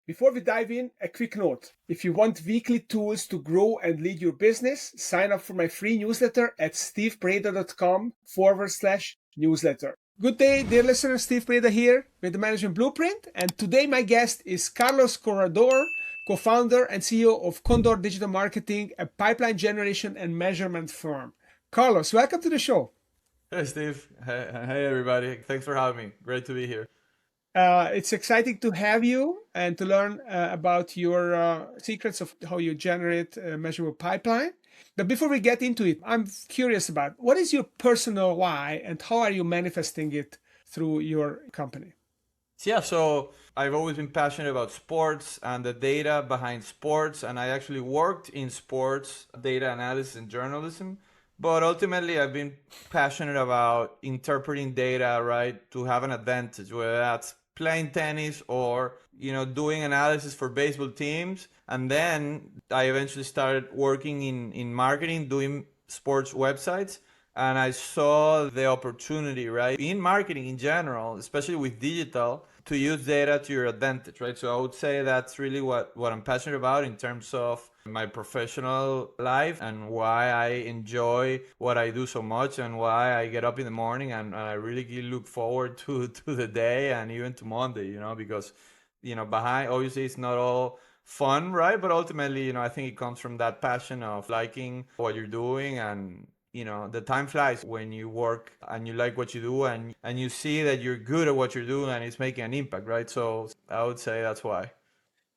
Before we dive in, a quick note. If you want weekly tools to grow and lead your business, sign up for my free newsletter at stevebreda.com/newsletter. Good day, dear listeners. Steve Breda here with the Management Blueprint. And today my guest is Carlos Corredor, co-founder and CEO of Condor Digital Marketing, a pipeline generation and measurement firm. Carlos, welcome to the show. Hey, Steve. Hey, everybody. Thanks for having me. Great to be here. It's exciting to have you and to learn about your secrets of how you generate a measurable pipeline. But before we get into it, I'm curious about what is your personal why and how are you manifesting it through your company? Yeah, so I've always been passionate about sports and the data behind sports, and I actually worked in sports data analysis and journalism. But ultimately, I've been passionate about interpreting data, right, to have an advantage, whether that's playing tennis or, doing analysis for baseball teams. And then I eventually started working in marketing, doing sports websites. And I saw the opportunity, right, in marketing in general, especially with digital, to use data to your advantage, right? So I would say that's really what I'm passionate about in terms of my professional life and why I enjoy what I do so much and why I get up in the morning and I really look forward to the day and even to Monday, because, behind, obviously it's not all fun, right? But ultimately, I think it comes from that passion of liking what you're doing and, the time flies when you work and you like what you do and you see that you're good at what you're doing and it's making an impact, right? So I would say that's why.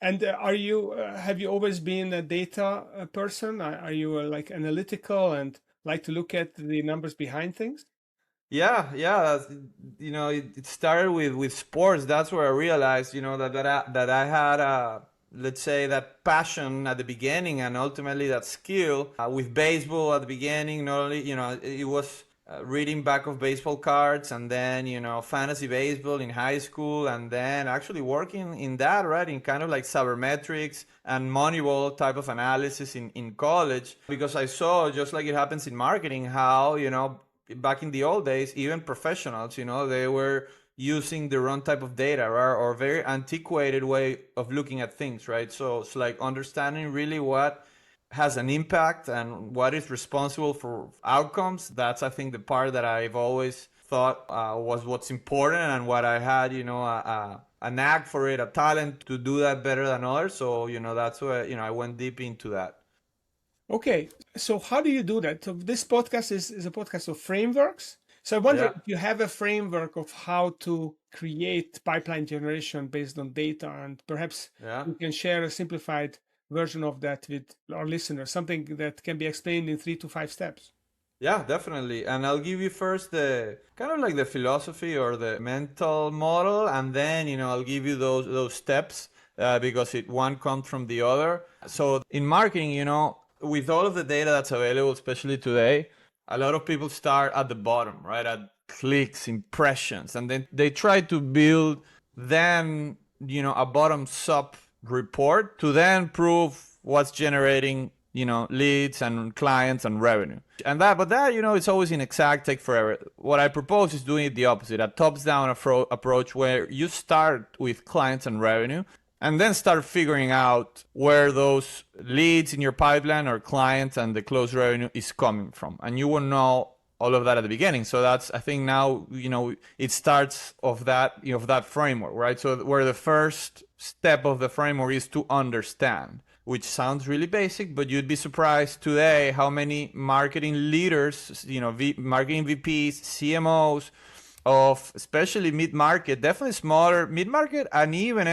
And have you always been a data person? Are you like analytical and like to look at the numbers behind things? Yeah. That's, it started with sports. That's where I realized, that I had let's say that passion at the beginning and ultimately that skill with baseball at the beginning. Not only, it was reading back of baseball cards and then, fantasy baseball in high school and then actually working in that, right, in kind of like sabermetrics and Moneyball type of analysis in college, because I saw, just like it happens in marketing, how, back in the old days, even professionals, they were using the wrong type of data, right? Or very antiquated way of looking at things, right? So it's like understanding really what has an impact and what is responsible for outcomes. That's, I think, the part that I've always thought was what's important and what I had, a knack for it, a talent to do that better than others. So, that's where, I went deep into that. Okay, so how do you do that? So this podcast is a podcast of frameworks. So I wonder if you have a framework of how to create pipeline generation based on data, and perhaps you can share a simplified version of that with our listeners, something that can be explained in 3 to 5 steps. Yeah, definitely. And I'll give you first the kind of like the philosophy or the mental model, and then, I'll give you those steps because one comes from the other. So in marketing, with all of the data that's available, especially today, a lot of people start at the bottom, right? At clicks, impressions, and then they try to build then, a bottom-up report to then prove what's generating, leads and clients and revenue. But that, it's always inexact, take forever. What I propose is doing it the opposite, a tops-down approach where you start with clients and revenue and then start figuring out where those leads in your pipeline or clients and the closed revenue is coming from. And you will know all of that at the beginning. So that's, I think now, it starts of that framework, right? So where the first step of the framework is to understand, which sounds really basic, but you'd be surprised today how many marketing leaders, marketing VPs, CMOs, of especially mid-market, definitely smaller mid-market and even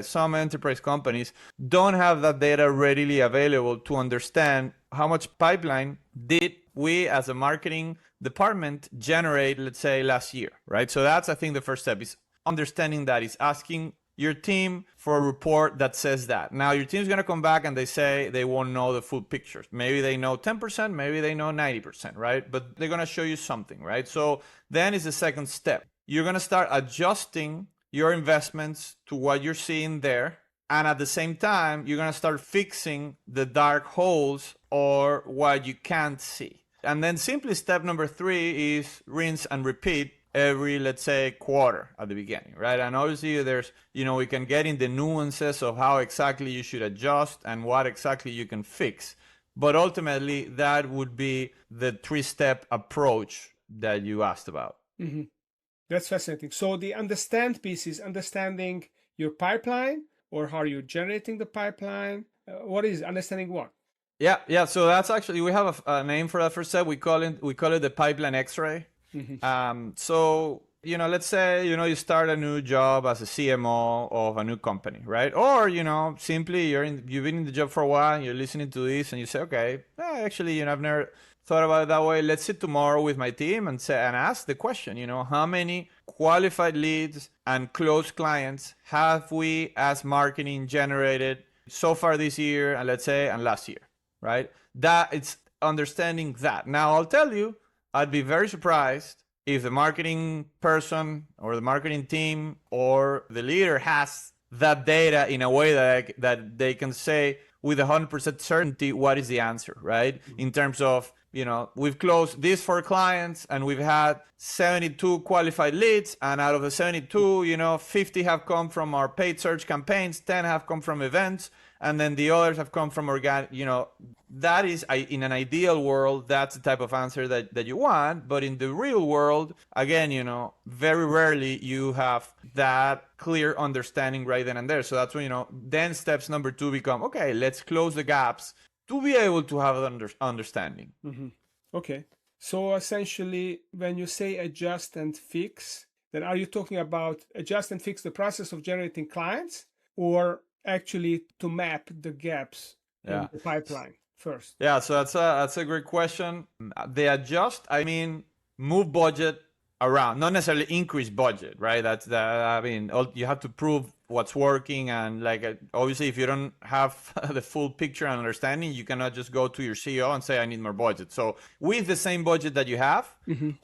some enterprise companies don't have that data readily available to understand how much pipeline did we as a marketing department generate, let's say, last year, right? So that's, I think, the first step is understanding that, is asking your team for a report that says that. Now your team's going to come back and they say they won't know the full picture. Maybe they know 10%, maybe they know 90%, right? But they're going to show you something, right? So then is the second step. You're going to start adjusting your investments to what you're seeing there. And at the same time, you're going to start fixing the dark holes or what you can't see. And then simply step number 3 is rinse and repeat every, let's say, quarter at the beginning, right? And obviously there's, we can get in the nuances of how exactly you should adjust and what exactly you can fix. But ultimately, that would be the 3-step approach that you asked about. Mm-hmm. That's fascinating. So the understand piece is understanding your pipeline, or how you're generating the pipeline. What is understanding what? Yeah. So that's actually, we have a name for that first step. We call it the pipeline X-ray. Mm-hmm. So, let's say, you start a new job as a CMO of a new company, right? Or, simply you've been in the job for a while and you're listening to this and you say, okay, actually, I've never thought about it that way. Let's sit tomorrow with my team and ask the question, how many qualified leads and closed clients have we as marketing generated so far this year, and let's say, and last year, right? That it's understanding that. Now, I'll tell you, I'd be very surprised if the marketing person or the marketing team or the leader has that data in a way that they can say with 100% certainty what is the answer, right? In terms of, we've closed these 4 clients and we've had 72 qualified leads, and out of the 72, 50 have come from our paid search campaigns, 10 have come from events, and then the others have come from organic. That is, in an ideal world, that's the type of answer that you want. But in the real world, again, very rarely you have that clear understanding right then and there. So that's when, then steps number 2 become, okay, let's close the gaps to be able to have an understanding. Mm-hmm. Okay. So essentially, when you say adjust and fix, then are you talking about adjust and fix the process of generating clients, or actually to map the gaps in the pipeline first? Yeah, so that's a great question. They adjust, I mean, move budget around, not necessarily increase budget, right? You have to prove what's working, and obviously if you don't have the full picture and understanding, you cannot just go to your CEO and say, I need more budget. So with the same budget that you have,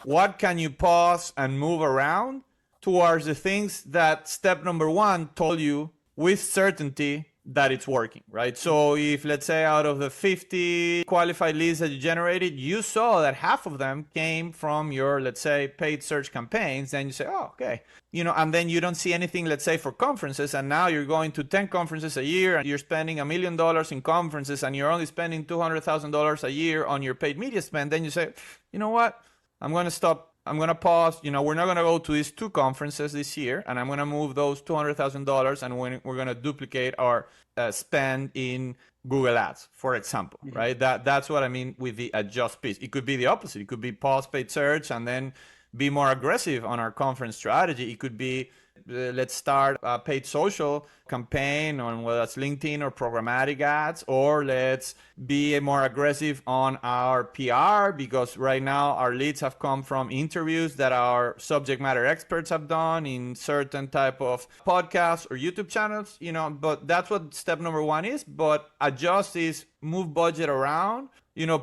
what can you pause and move around towards the things that step number 1 told you with certainty that it's working, right? So if, let's say, out of the 50 qualified leads that you generated, you saw that half of them came from your, let's say, paid search campaigns, then you say, oh, okay. And then you don't see anything, let's say, for conferences, and now you're going to 10 conferences a year and you're spending $1 million in conferences and you're only spending $200,000 a year on your paid media spend. Then you say, you know what? I'm going to stop. I'm going to pause. We're not going to go to these 2 conferences this year, and I'm going to move those $200,000, and we're going to duplicate our spend in Google Ads, for example, right? That's what I mean with the adjust piece. It could be the opposite. It could be pause paid search and then be more aggressive on our conference strategy. It could be, let's start a paid social campaign on whether that's LinkedIn or programmatic ads, or let's be more aggressive on our PR, because right now our leads have come from interviews that our subject matter experts have done in certain type of podcasts or YouTube channels, but that's what step number 1 is. But adjust is move budget around,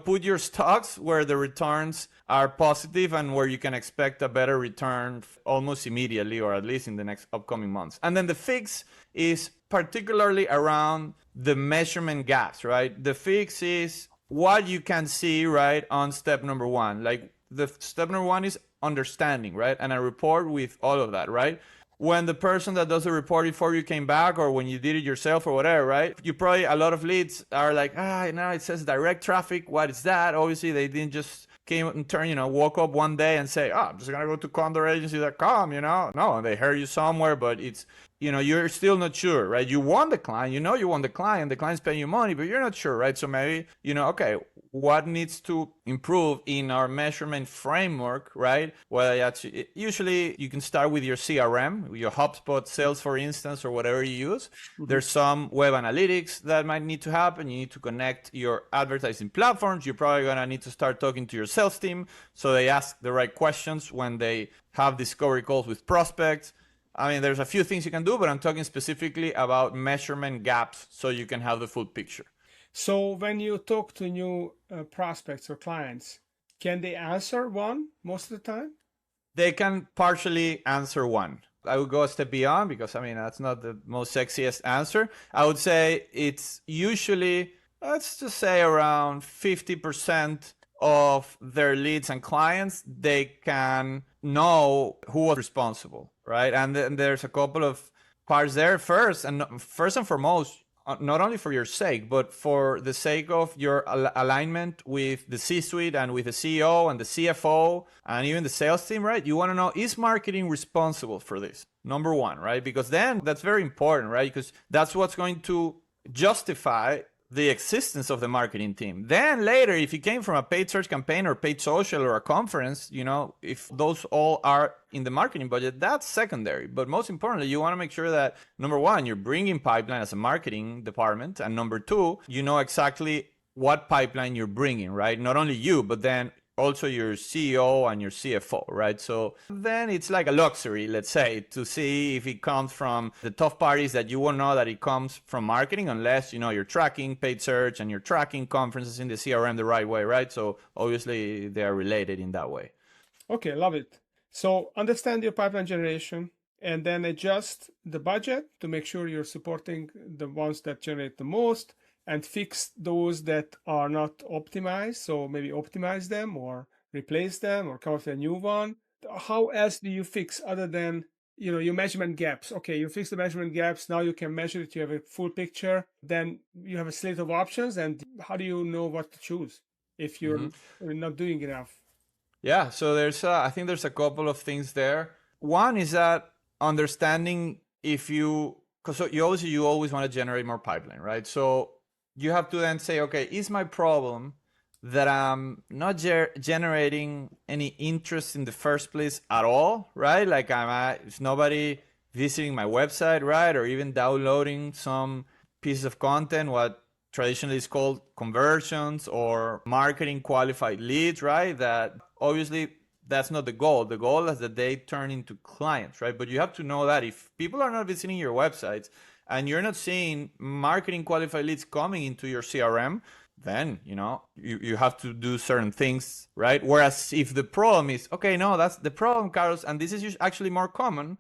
put your stocks where the returns are positive and where you can expect a better return almost immediately, or at least in the next upcoming months. And then the fix is particularly around the measurement gaps, right? The fix is what you can see, right, on step number 1. The step number 1 is understanding, right? And a report with all of that, right? When the person that does the report before you came back, or when you did it yourself or whatever, right? You probably, a lot of leads are like, now it says direct traffic. What is that? Obviously, they didn't just came and woke up one day and say, I'm just going to go to condoragency.com, No, they heard you somewhere, but it's, you're still not sure, right? You want the client, you want the client's paying you money, but you're not sure, right? So maybe, okay, what needs to improve in our measurement framework, right? Well, usually you can start with your CRM, your HubSpot, Sales, for instance, or whatever you use. There's some web analytics that might need to happen. You need to connect your advertising platforms. You're probably going to need to start talking to your sales team so they ask the right questions when they have discovery calls with prospects. I mean, there's a few things you can do, but I'm talking specifically about measurement gaps so you can have the full picture. So when you talk to new prospects or clients, can they answer one most of the time? They can partially answer one. I would go a step beyond, because that's not the most sexiest answer. I would say it's usually, let's just say, around 50% of their leads and clients, they can know who was responsible, right? And then there's a couple of parts there. First and foremost, not only for your sake, but for the sake of your alignment with the C-suite and with the CEO and the CFO and even the sales team, right? You want to know, is marketing responsible for this? Number one, right? Because then that's very important, right? Because that's what's going to justify the existence of the marketing team. Then later, if you came from a paid search campaign or paid social or a conference, if those all are in the marketing budget, that's secondary. But most importantly, you want to make sure that, number one, you're bringing pipeline as a marketing department. And number two, you know exactly what pipeline you're bringing, right? Not only you, but then also your CEO and your CFO, right? So then it's like a luxury, let's say, to see if it comes from the tough parties that you won't know that it comes from marketing unless, you're tracking paid search and you're tracking conferences in the CRM the right way, right? So obviously they are related in that way. Okay, love it. So understand your pipeline generation and then adjust the budget to make sure you're supporting the ones that generate the most, and fix those that are not optimized. So maybe optimize them or replace them or come up with a new one. How else do you fix other than, your measurement gaps? Okay, you fix the measurement gaps. Now you can measure it. You have a full picture. Then you have a slate of options. And how do you know what to choose if you're not doing enough? Yeah, so I think there's a couple of things there. One is that understanding because you always want to generate more pipeline, right? So you have to then say, okay, is my problem that I'm not generating any interest in the first place at all, right? Like is nobody visiting my website, right? Or even downloading some pieces of content, what traditionally is called conversions or marketing qualified leads, right? That obviously that's not the goal. The goal is that they turn into clients, right? But you have to know that if people are not visiting your websites, and you're not seeing marketing qualified leads coming into your CRM, then, you have to do certain things, right? Whereas if the problem is, okay, no, that's the problem, Carlos, and this is actually more common,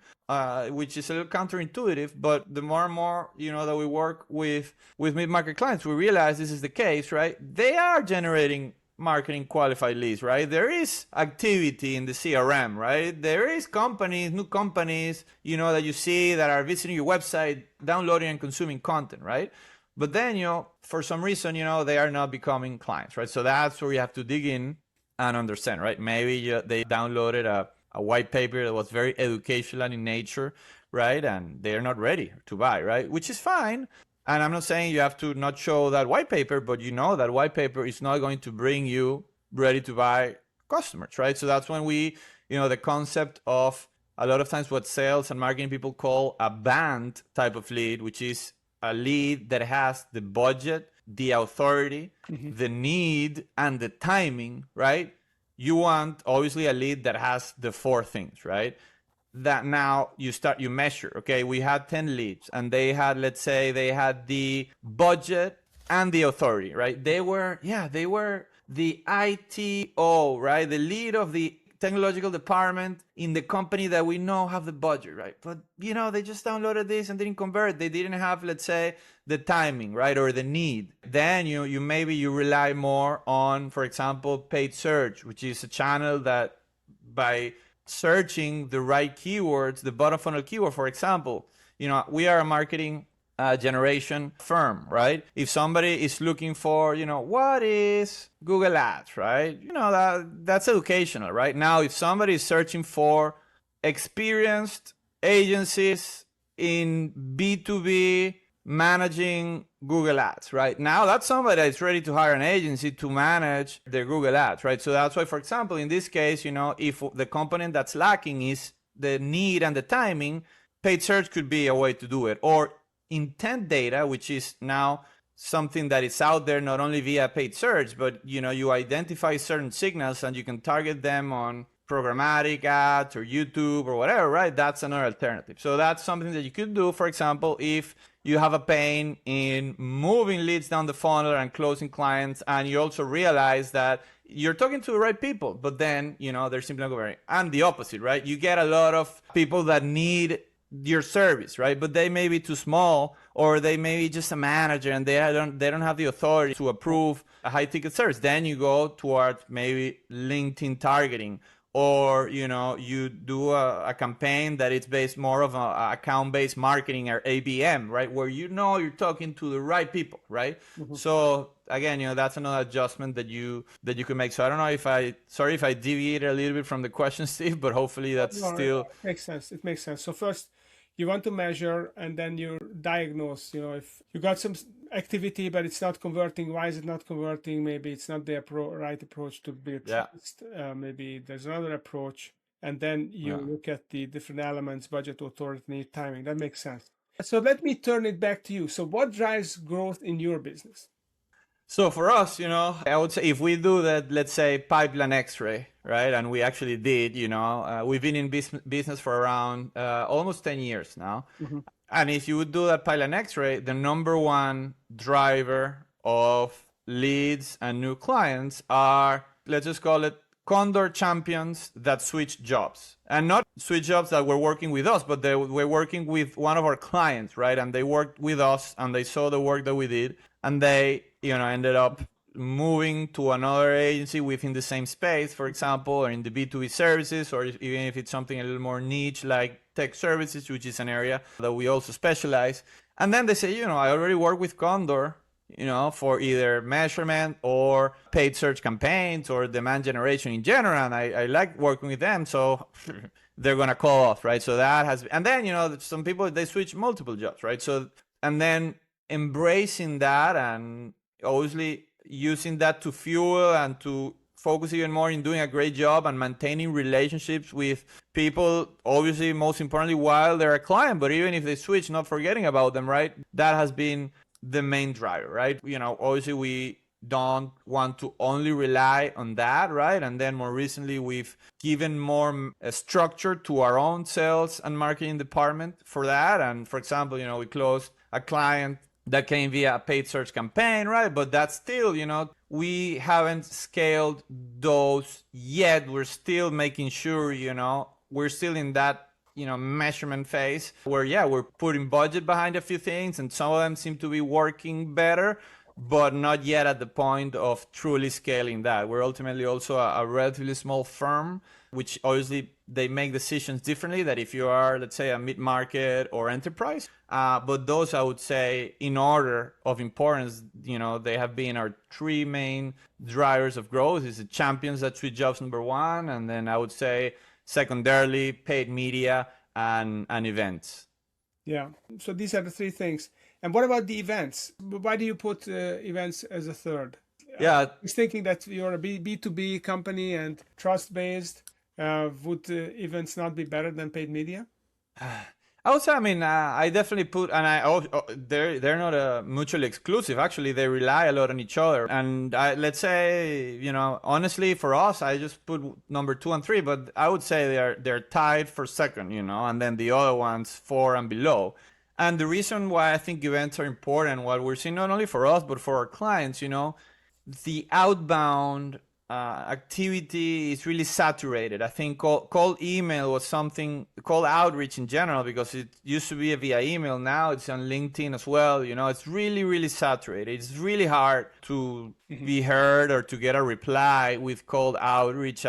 which is a little counterintuitive, but the more and more, that we work with mid-market clients, we realize this is the case, right? They are generating marketing qualified leads, right? There is activity in the CRM, right? There is new companies, that you see that are visiting your website, downloading and consuming content, right? But then, for some reason, they are not becoming clients, right? So that's where you have to dig in and understand, right? Maybe they downloaded a white paper that was very educational in nature, right? And they're not ready to buy, right? Which is fine. And I'm not saying you have to not show that white paper, but that white paper is not going to bring you ready to buy customers, right? So that's when the concept of a lot of times what sales and marketing people call a BANT type of lead, which is a lead that has the budget, the authority, the need, and the timing, right? You want obviously a lead that has the four things, right? That now you measure, okay, we had 10 leads and they had, let's say they had the budget and the authority, right? They were the ITO, right? The lead of the technological department in the company that we know have the budget, right? But, they just downloaded this and didn't convert. They didn't have, let's say, the timing, right? Or the need. Then you rely more on, for example, paid search, which is a channel that by searching the right keywords, the bottom funnel keyword, for example, we are a marketing generation firm, right? If somebody is looking for, what is Google Ads, right? That's educational, right? Now, if somebody is searching for experienced agencies in B2B managing Google Ads, right? Now that's somebody that's ready to hire an agency to manage their Google Ads, right? So that's why, for example, in this case, if the component that's lacking is the need and the timing, paid search could be a way to do it. Or intent data, which is now something that is out there not only via paid search, but you identify certain signals and you can target them on programmatic ads or YouTube or whatever, right? That's another alternative. So that's something that you could do, for example, if you have a pain in moving leads down the funnel and closing clients, and you also realize that you're talking to the right people, but then, they're simply not converting. And the opposite, right? You get a lot of people that need your service, right? But they may be too small or they may be just a manager and they don't have the authority to approve a high ticket service. Then you go towards maybe LinkedIn targeting, or you do a campaign that it's based more of a account-based marketing, or ABM, right, where you're talking to the right people, right? So again, that's another adjustment that you can make. So I don't know sorry if I deviated a little bit from the question, Steve, but hopefully that's No, still it makes sense. It makes sense. So first, you want to measure, and then you diagnose. If you got some activity but it's not converting, why is it not converting? Maybe it's not the right approach to build trust. Maybe there's another approach, and then you look at the different elements: budget, authority, need, timing. That makes sense. So let me turn it back to you. So what drives growth in your business? So for us, I would say if we do that, let's say pipeline X-ray, right? And we actually did, we've been in business for around almost 10 years now. And if you would do that pipeline X-ray, the number one driver of leads and new clients are, let's just call it, Condor champions that switch jobs, and not switch jobs that were working with us, but they were working with one of our clients, right? And they worked with us and they saw the work that we did, and they, ended up moving to another agency within the same space, for example, or in the B2B services, or even if it's something a little more niche like tech services, which is an area that we also specialize. And then they say, I already work with Condor, for either measurement or paid search campaigns or demand generation in general. And I like working with them. So they're going to call off, right? So that has, and then, some people, they switch multiple jobs, right? So, and then embracing that and obviously using that to fuel and to focus even more in doing a great job and maintaining relationships with people, obviously, most importantly, while they're a client, but even if they switch, not forgetting about them, right? That has been the main driver, right? Obviously we don't want to only rely on that, right? And then more recently, we've given more structure to our own sales and marketing department for that. And for example, we closed a client that came via a paid search campaign, right? But that's still, we haven't scaled those yet. We're still making sure, we're still in that measurement phase where we're putting budget behind a few things, and some of them seem to be working better, but not yet at the point of truly scaling that. We're ultimately also a relatively small firm, which obviously they make decisions differently than if you are, let's say, a mid-market or enterprise. But those, I would say, in order of importance, they have been our three main drivers of growth. Is the champions that switch jobs, number one, and then I would say secondarily paid media and events. Yeah. So these are the three things. And what about the events? Why do you put events as a third? I was thinking that you're a B2B company and trust-based. Would events not be better than paid media? I would say, I definitely put, and they're not mutually exclusive. Actually, they rely a lot on each other. And let's say, honestly, for us, I just put number 2 and 3, but I would say they're tied for second, and then the other ones 4 and below. And the reason why I think events are important, what we're seeing not only for us, but for our clients, the outbound activity is really saturated. I think cold email was something, cold outreach in general, because it used to be via email. Now it's on LinkedIn as well. It's really, really saturated. It's really hard to be heard or to get a reply with cold outreach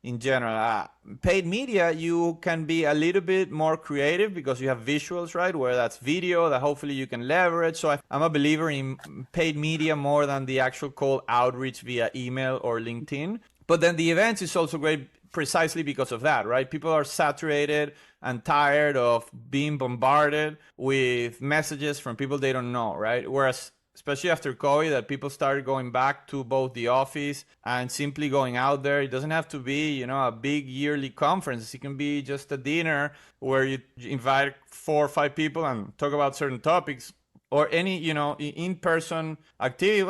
in general. Paid media, you can be a little bit more creative because you have visuals, right? Where that's video that hopefully you can leverage. So I'm a believer in paid media more than the actual cold outreach via email or LinkedIn. But then the events is also great precisely because of that, right? People are saturated and tired of being bombarded with messages from people they don't know, right? Whereas especially after COVID, that people started going back to both the office and simply going out there. It doesn't have to be, a big yearly conference. It can be just a dinner where you invite 4 or 5 people and talk about certain topics, or any, in-person activity.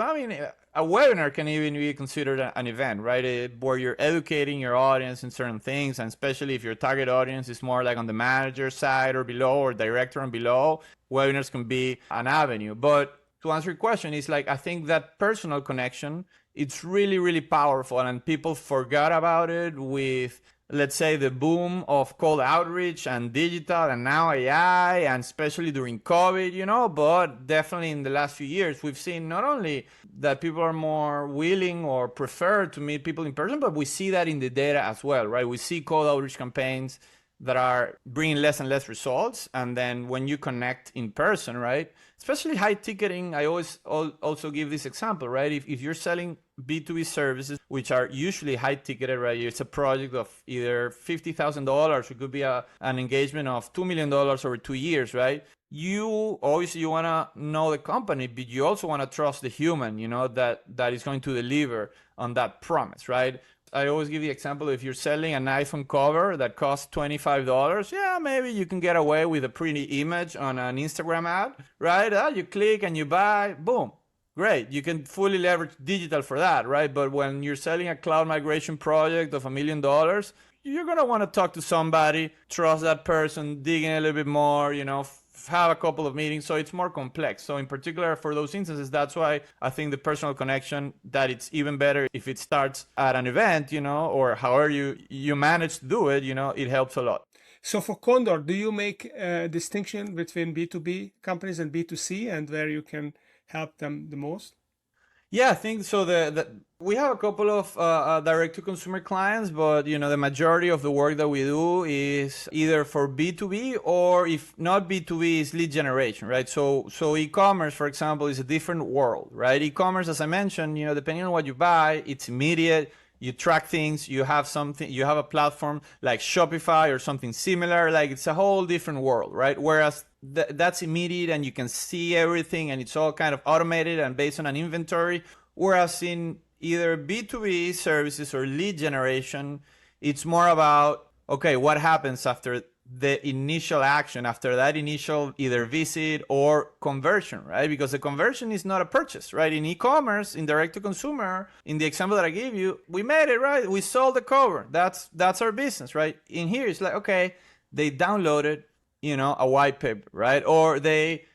A webinar can even be considered an event, right? Where you're educating your audience in certain things, and especially if your target audience is more like on the manager side or below, or director and below, webinars can be an avenue. But to answer your question, it's like, I think that personal connection, it's really, really powerful, and people forgot about it with, let's say, the boom of cold outreach and digital and now AI, and especially during COVID, but definitely in the last few years, we've seen not only that people are more willing or prefer to meet people in person, but we see that in the data as well, right? We see cold outreach campaigns that are bringing less and less results. And then when you connect in person, right? Especially high ticketing, I always also give this example, right? If you're selling B2B services, which are usually high ticketed, right? It's a project of either $50,000, it could be an engagement of $2 million over 2 years, right? You obviously want to know the company, but you also want to trust the human, that is going to deliver on that promise, right? I always give the example, if you're selling an iPhone cover that costs $25, yeah, maybe you can get away with a pretty image on an Instagram ad, right? You click and you buy, boom, great. You can fully leverage digital for that, right? But when you're selling a cloud migration project of $1 million, you're going to want to talk to somebody, trust that person, dig in a little bit more, have a couple of meetings, so it's more complex. So in particular for those instances, that's why I think the personal connection, that it's even better if it starts at an event, or however you manage to do it, it helps a lot. So for Condor, do you make a distinction between B2B companies and B2C, and where you can help them the most? Yeah, I think so. We have a couple of direct-to-consumer clients, but the majority of the work that we do is either for B2B, or if not B2B, is lead generation, right? So e-commerce, for example, is a different world, right? E-commerce, as I mentioned, depending on what you buy, it's immediate. You track things. You have a platform like Shopify or something similar. Like, it's a whole different world, right? Whereas that's immediate and you can see everything and it's all kind of automated and based on an inventory. Whereas in either B2B services or lead generation, it's more about, okay, what happens after the initial action, after that initial either visit or conversion, right? Because the conversion is not a purchase, right? In e-commerce, in direct to consumer, in the example that I gave you, we made it, right? We sold the cover. That's our business, right? In here, it's like, okay, they downloaded, a white paper, right? Or they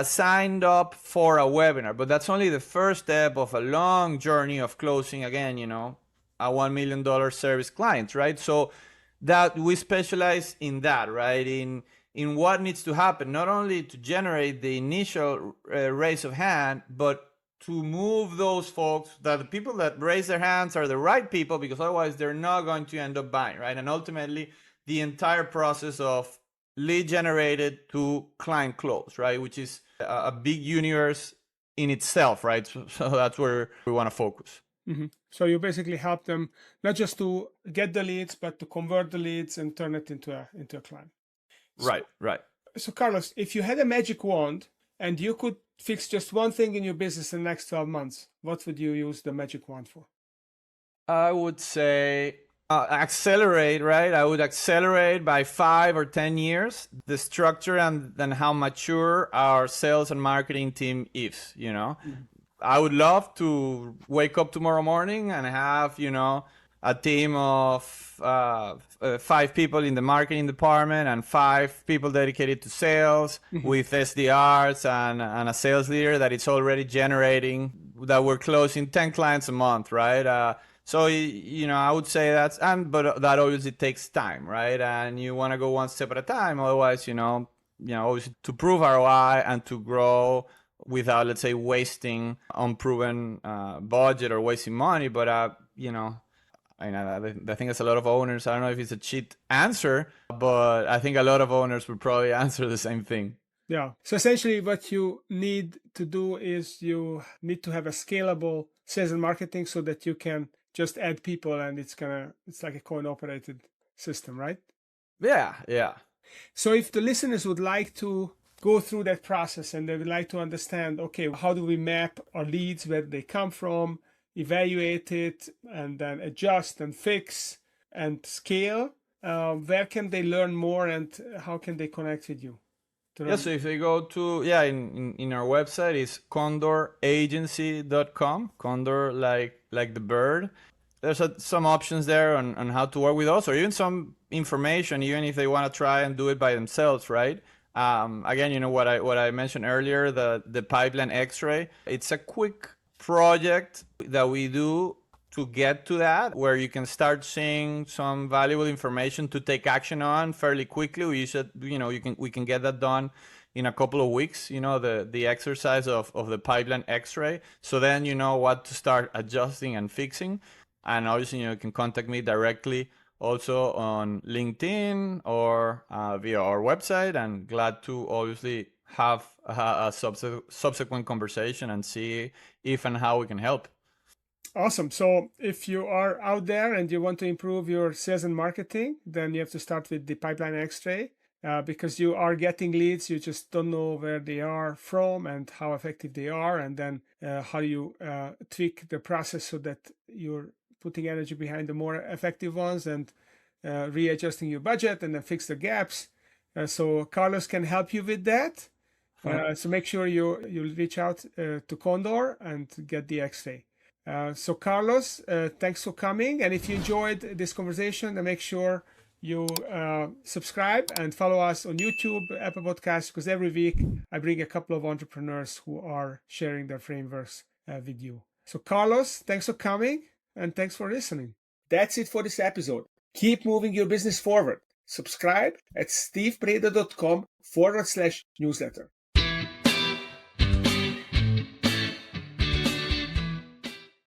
signed up for a webinar, but that's only the first step of a long journey of closing, again, a $1 million service client, right? So that we specialize in that, right? In what needs to happen, not only to generate the initial raise of hand, but to move those folks, that the people that raise their hands are the right people, because otherwise they're not going to end up buying, right? And ultimately, the entire process of lead generated to client close, right? Which is a big universe in itself, right? So that's where we want to focus. Mm-hmm. So you basically help them not just to get the leads, but to convert the leads and turn it into a client. Right. So Carlos, if you had a magic wand and you could fix just one thing in your business in the next 12 months, what would you use the magic wand for? I would say accelerate, right? I would accelerate by 5 or 10 years the structure and then how mature our sales and marketing team is, Mm-hmm. I would love to wake up tomorrow morning and have, a team of 5 people in the marketing department and 5 people dedicated to sales, mm-hmm. with SDRs and a sales leader that is already generating, that we're closing 10 clients a month, right? So, I would say but that obviously takes time, right? And you want to go one step at a time. Otherwise, obviously to prove ROI and to grow without, let's say, wasting unproven budget or wasting money. But, I think there's a lot of owners. I don't know if it's a cheat answer, but I think a lot of owners would probably answer the same thing. Yeah. So essentially what you need to do is you need to have a scalable sales and marketing so that you can just add people and it's like a coin-operated system, right? Yeah. So if the listeners would like to go through that process and they would like to understand, okay, how do we map our leads, where they come from, evaluate it, and then adjust and fix and scale, where can they learn more and how can they connect with you? So if they go to, in our website is condoragency.com, condor like the bird. There's some options there on how to work with us, or even some information, even if they want to try and do it by themselves, right? Again, what I mentioned earlier, the pipeline X-ray, it's a quick project that we do to get to that, where you can start seeing some valuable information to take action on fairly quickly. We said, we can get that done in a couple of weeks, the exercise of the pipeline x-ray. So then you know what to start adjusting and fixing. And obviously, you can contact me directly also on LinkedIn or via our website, and glad to obviously have a subsequent conversation and see if and how we can help. Awesome. So if you are out there and you want to improve your sales and marketing, then you have to start with the pipeline x-ray. Because you are getting leads, you just don't know where they are from and how effective they are, and then how you tweak the process so that you're putting energy behind the more effective ones and readjusting your budget and then fix the gaps. So Carlos can help you with that. So make sure you reach out to Condor and get the X-ray. So Carlos, thanks for coming. And if you enjoyed this conversation, then make sure you subscribe and follow us on YouTube, Apple Podcasts, because every week I bring a couple of entrepreneurs who are sharing their frameworks with you. So Carlos, thanks for coming and thanks for listening. That's it for this episode. Keep moving your business forward. Subscribe at stevebreda.com/newsletter.